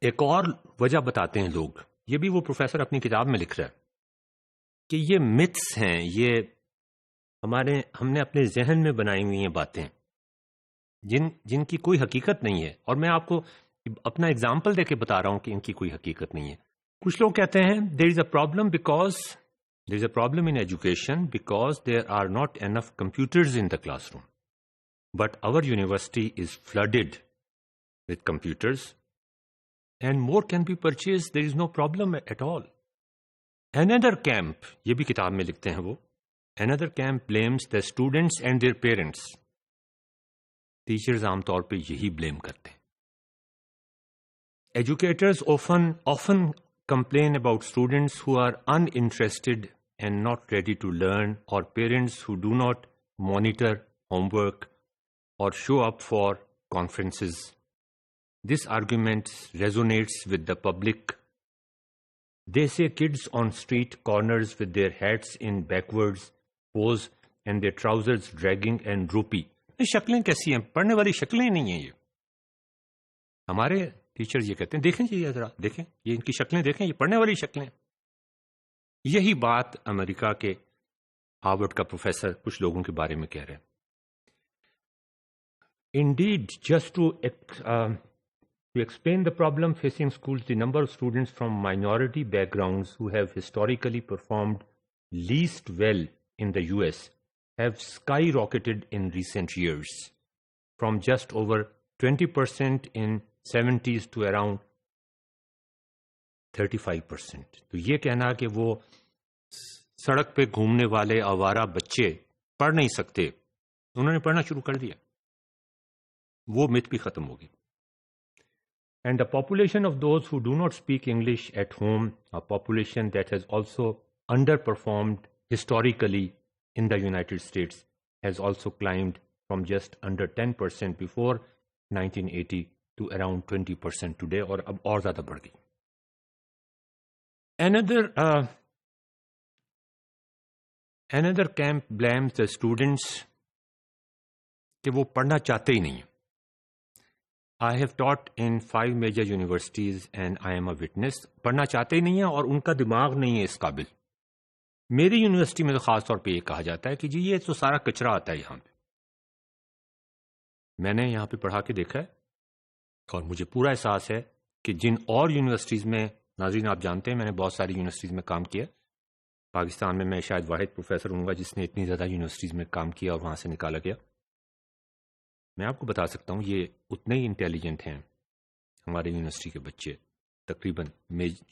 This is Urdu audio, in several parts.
ایک اور وجہ بتاتے ہیں لوگ، یہ بھی وہ پروفیسر اپنی کتاب میں لکھ رہا ہے کہ یہ متس ہیں، یہ ہم نے اپنے ذہن میں بنائی ہوئی ہیں باتیں جن کی کوئی حقیقت نہیں ہے. اور میں آپ کو اپنا اگزامپل دے کے بتا رہا ہوں کہ ان کی کوئی حقیقت نہیں ہے. کچھ لوگ کہتے ہیں there is a problem in education because there are not enough computers in the class room but our university is flooded with computers and more can be purchased. There is no problem at all. Another camp, یہ بھی کتاب میں لکھتے ہیں وہ, another camp blames the students and their parents. Teachers عام طور پہ یہی بلیم کرتے ہیں. Educators often complain about students who are uninterested and not ready to learn, or parents who do not monitor homework or show up for conferences. This argument resonates with the public. They say kids on street corners with their hats in backwards pose and their trousers dragging and droopy. یہ شکلیں کیسی ہیں؟ پڑھنے والی شکلیں نہیں ہیں یہ. ہمارے ٹیچر یہ کہتے ہیں دیکھیں جی ذرا دیکھیں یہ ان کی شکلیں دیکھیں، یہ پڑھنے والی شکلیں. یہی بات امریکہ کے ہارورڈ کا پروفیسر کچھ لوگوں کے بارے میں کہہ رہے ہیں. Indeed, just to explain the problem facing schools, the number of students from minority backgrounds who have historically performed least well in the US have skyrocketed in recent years, from just over 20% in 70s to around 35%. تو یہ کہنا کہ وہ سڑک پہ گھومنے والے آوارہ بچے پڑھ نہیں سکتے، انہوں نے پڑھنا شروع کر دیا، وہ مت بھی ختم ہوگی. And the population of those who do not speak English at home, a population that has also underperformed historically in the United States, has also climbed from just under 10% before 1980 to around 20% today, اور زیادہ بڑھ گئی. Another camp blames the students کہ وہ پڑھنا چاہتے ہی نہیں ہیں. I have taught in 5 major universities and I am a witness. پڑھنا چاہتے ہی نہیں ہیں اور ان کا دماغ نہیں ہے اس قابل. میری یونیورسٹی میں تو خاص طور پہ یہ کہا جاتا ہے کہ جی یہ تو سارا کچرا آتا ہے یہاں پہ. میں نے یہاں پہ پڑھا کے دیکھا ہے اور مجھے پورا احساس ہے کہ جن اور یونیورسٹیز میں، ناظرین آپ جانتے ہیں میں نے بہت ساری یونیورسٹیز میں کام کیا. پاکستان میں شاید واحد پروفیسر ہوں گا جس نے اتنی زیادہ یونیورسٹیز میں کام کیا اور وہاں سے نکالا گیا. میں آپ کو بتا سکتا ہوں یہ اتنے ہی انٹیلیجنٹ ہیں ہمارے یونیورسٹی کے بچے تقریباً.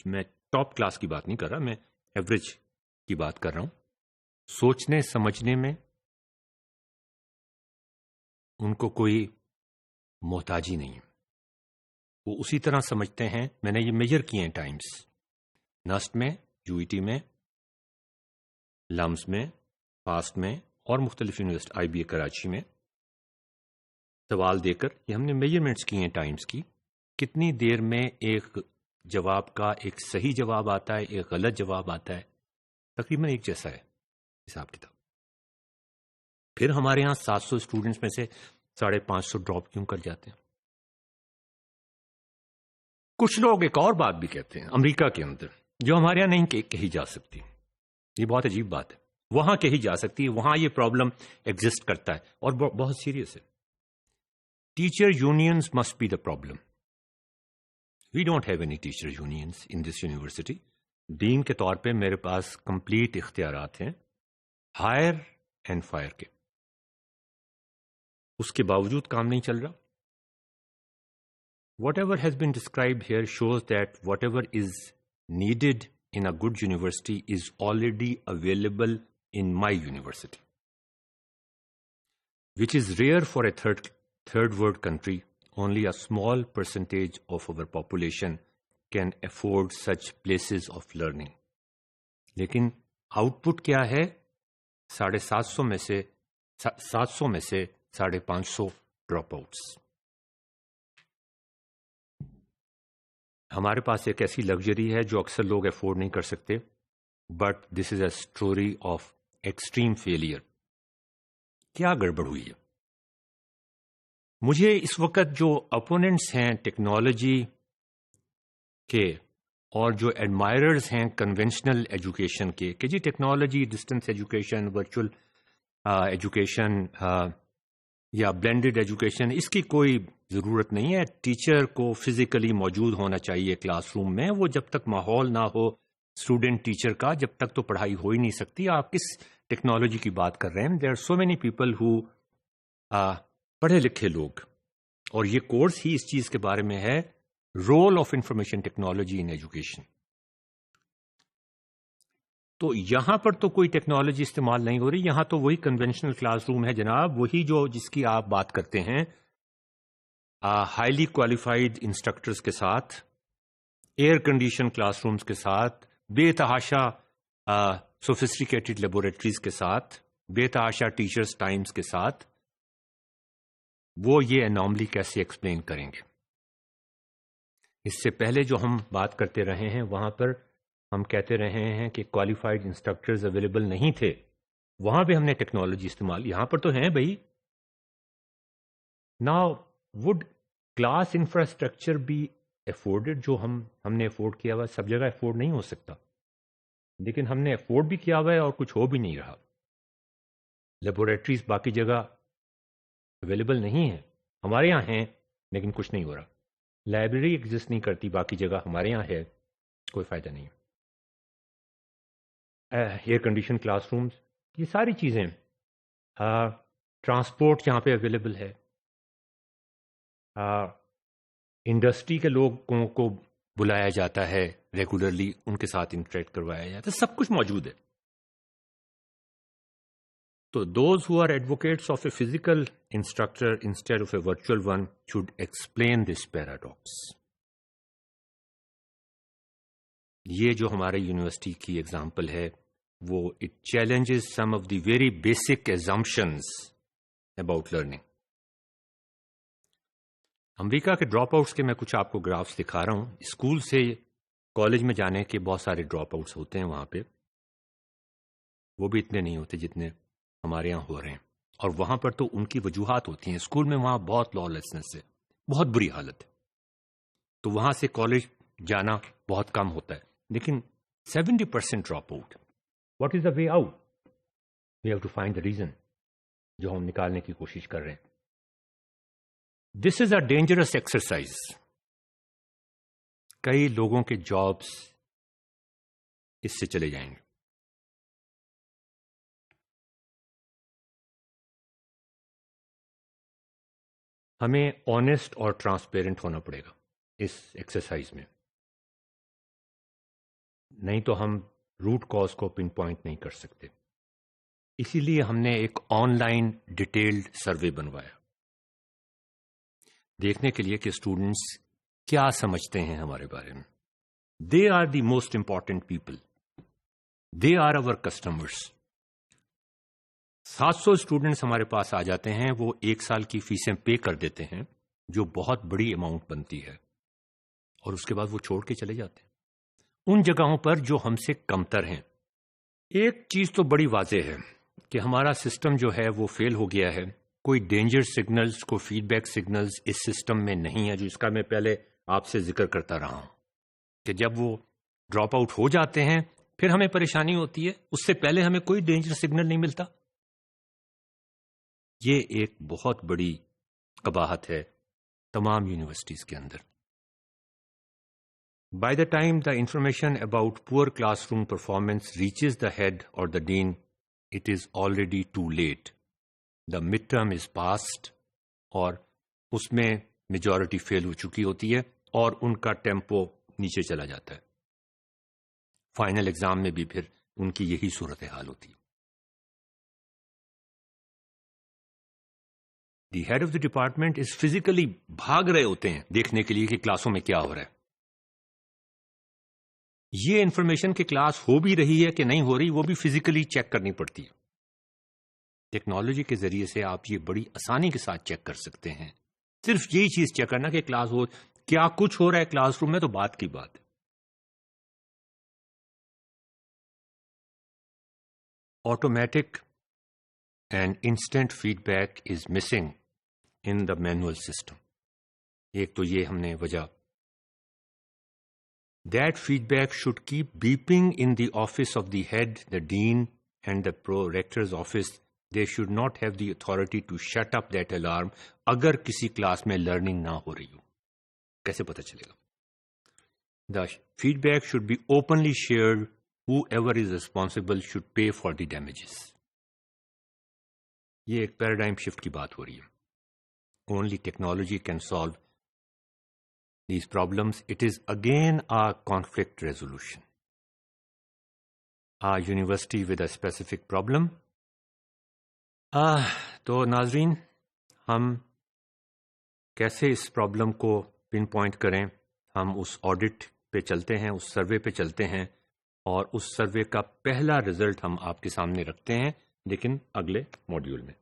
میں ٹاپ کلاس کی بات نہیں کر رہا، میں ایوریج کی بات کر رہا ہوں. سوچنے سمجھنے میں ان کو کوئی محتاجی نہیں ہے، وہ اسی طرح سمجھتے ہیں. میں نے یہ میجر کیے ہیں ٹائمز، نسٹ میں، یو ای ٹی میں، لمز میں، فاسٹ میں اور مختلف یونیورسٹی، آئی بی اے کراچی میں سوال دے کر یہ ہم نے میجرمنٹس کیے ہیں ٹائمز کی. کتنی دیر میں ایک جواب کا ایک صحیح جواب آتا ہے، ایک غلط جواب آتا ہے، تقریباً ایک جیسا ہے حساب کتاب. پھر ہمارے ہاں 700 اسٹوڈنٹس میں سے 550 ڈراپ کیوں کر جاتے ہیں؟ کچھ لوگ ایک اور بات بھی کہتے ہیں امریکہ کے اندر جو ہمارے یہاں نہیں کہی جا سکتی. یہ بہت عجیب بات ہے، وہاں کہی جا سکتی ہے، وہاں یہ پرابلم ایگزسٹ کرتا ہے اور بہت سیریس ہے. Teacher unions must be the problem. We don't have any teacher unions in this university. ڈین کے طور پہ میرے پاس کمپلیٹ اختیارات ہیں ہائر اینڈ فائر کے. اس کے باوجود کام نہیں چل رہا. Whatever has been described here shows that whatever is needed in a good university is already available in my university, which is rare for a third world country. Only a small percentage of our population can afford such places of learning. لیکن آؤٹ پٹ کیا ہے؟ 750 میں سے 700 میں سے 550 ڈراپ آؤٹس. ہمارے پاس ایک ایسی لگژری ہے جو اکثر لوگ افورڈ نہیں کر سکتے. But this is a story of extreme failure. کیا گڑبڑ ہوئی ہے؟ مجھے اس وقت جو اپوننٹس ہیں ٹیکنالوجی کے اور جو ایڈمائررز ہیں کنونشنل ایجوکیشن کے کہ جی technology, distance education, virtual education یا بلینڈڈ ایجوکیشن، اس کی کوئی ضرورت نہیں ہے. ٹیچر کو فزیکلی موجود ہونا چاہیے کلاس روم میں. وہ جب تک ماحول نہ ہو اسٹوڈنٹ ٹیچر کا، جب تک تو پڑھائی ہو ہی نہیں سکتی. آپ کس ٹیکنالوجی کی بات کر رہے ہیں؟ There are so many people who پڑھے لکھے لوگ، اور یہ کورس ہی اس چیز کے بارے میں ہے، role of information technology in education. تو یہاں پر تو کوئی ٹیکنالوجی استعمال نہیں ہو رہی. یہاں تو وہی کنونشنل کلاس روم ہے جناب، وہی جو جس کی آپ بات کرتے ہیں، ہائیلی کوالیفائڈ انسٹرکٹرز کے ساتھ، ایئر کنڈیشن کلاس رومز کے ساتھ، بے تحاشا سوفسٹیکیٹڈ لیبوریٹریز کے ساتھ، بے تحاشا ٹیچرز ٹائمز کے ساتھ. وہ یہ اناملی کیسے ایکسپلین کریں گے؟ اس سے پہلے جو ہم بات کرتے رہے ہیں وہاں پر ہم کہتے رہے ہیں کہ کوالیفائڈ انسٹرکٹرز اویلیبل نہیں تھے، وہاں پہ ہم نے ٹیکنالوجی استعمال. یہاں پر تو ہیں بھائی. ناؤ وڈ کلاس انفراسٹرکچر بھی افورڈڈ، جو ہم نے افورڈ کیا ہوا؟ سب جگہ افورڈ نہیں ہو سکتا، لیکن ہم نے افورڈ بھی کیا ہوا ہے اور کچھ ہو بھی نہیں رہا. لیبوریٹریز باقی جگہ اویلیبل نہیں ہیں، ہمارے یہاں ہیں لیکن کچھ نہیں ہو رہا. لائبریری ایگزسٹ نہیں کرتی باقی جگہ، ہمارے یہاں ہے، کوئی فائدہ نہیں. ایئر کنڈیشن کلاس رومز، یہ ساری چیزیں. ٹرانسپورٹ یہاں پہ اویلیبل ہے. انڈسٹری کے لوگوں کو بلایا جاتا ہے ریگولرلی، ان کے ساتھ انٹریکٹ کروایا جاتا ہے، سب کچھ موجود ہے. تو those who are advocates of a physical instructor instead of a virtual one should explain this paradox. یہ جو ہمارے یونیورسٹی کی ایگزامپل ہے وہ it challenges some of the very basic assumptions about learning. امریکہ کے ڈراپ آؤٹس کے میں کچھ آپ کو گرافس دکھا رہا ہوں. اسکول سے کالج میں جانے کے بہت سارے ڈراپ آؤٹس ہوتے ہیں وہاں پہ، وہ بھی اتنے نہیں ہوتے جتنے ہمارے یہاں ہو رہے ہیں. اور وہاں پر تو ان کی وجوہات ہوتی ہیں. اسکول میں وہاں بہت لا لیسنس ہے، بہت بری حالت ہے، تو وہاں سے کالج جانا بہت کم ہوتا ہے. لیکن 70% drop out. What is the way out? We have to find the reason جو ہم نکالنے کی کوشش کر رہے ہیں. This is a dangerous exercise. کئی لوگوں کے جابس اس سے چلے جائیں گے. ہمیں آنےسٹ اور ٹرانسپیرنٹ ہونا پڑے گا اس ایکسرسائز میں، نہیں تو ہم روٹ کاز کو پن پوائنٹ نہیں کر سکتے. اسی لیے ہم نے ایک آن لائن ڈیٹیلڈ سروے بنوایا، دیکھنے کے لیے کہ اسٹوڈنٹس کیا سمجھتے ہیں ہمارے بارے میں. They are the most important people, they are our customers. 700 students ہمارے پاس آ جاتے ہیں، وہ 1 سال کی فیسیں پے کر دیتے ہیں، جو بہت بڑی اماؤنٹ بنتی ہے، اور اس کے بعد وہ چھوڑ کے چلے جاتے ہیں ان جگہوں پر جو ہم سے کمتر ہیں. ایک چیز تو بڑی واضح ہے کہ ہمارا سسٹم جو ہے وہ فیل ہو گیا ہے. کوئی ڈینجر سگنلز، کوئی فیڈ بیک سگنلز اس سسٹم میں نہیں ہے، جو اس کا میں پہلے آپ سے ذکر کرتا رہا ہوں کہ جب وہ ڈراپ آؤٹ ہو جاتے ہیں پھر ہمیں پریشانی ہوتی ہے، اس سے پہلے ہمیں کوئی ڈینجر سگنل نہیں ملتا. یہ ایک بہت بڑی قباحت ہے تمام یونیورسٹیز کے اندر. By the time the information about poor classroom performance reaches the head or the dean, it is already too late. The midterm is past اور اس میں میجورٹی فیل ہو چکی ہوتی ہے اور ان کا ٹیمپو نیچے چلا جاتا ہے. فائنل ایگزام میں بھی پھر ان کی یہی صورتحال ہوتی ہے. The head of the department is physically بھاگ رہے ہوتے ہیں دیکھنے کے لیے کہ کلاسوں میں کیا ہو رہا ہے. یہ انفارمیشن کہ کلاس ہو بھی رہی ہے کہ نہیں ہو رہی وہ بھی فزیکلی چیک کرنی پڑتی ہے. ٹیکنالوجی کے ذریعے سے آپ یہ بڑی آسانی کے ساتھ چیک کر سکتے ہیں. صرف یہی چیز چیک کرنا کہ کلاس ہو، کیا کچھ ہو رہا ہے کلاس روم میں تو بات کی بات ہے. Automatic and instant feedback is missing in the manual system. ایک تو یہ ہم نے وجہ That feedback should keep beeping in the office of the head, the dean, and the pro-rector's office. They should not have the authority to shut up that alarm اگر کسی کلاس میں لرننگ نہ ہو رہی ہو. کیسے پتہ چلے گا؟ The feedback should be openly shared. Whoever is responsible should pay for the damages. یہ ایک پیراڈائم شفٹ کی بات ہو رہی ہے. Only technology can solve these problems. It is again a conflict resolution. A university with a specific problem. تو ناظرین، ہم کیسے اس پرابلم کو پن پوائنٹ کریں؟ ہم اس آڈٹ پہ چلتے ہیں، اس سروے پہ چلتے ہیں، اور اس سروے کا پہلا رزلٹ ہم آپ کے سامنے رکھتے ہیں، لیکن اگلے ماڈیول میں.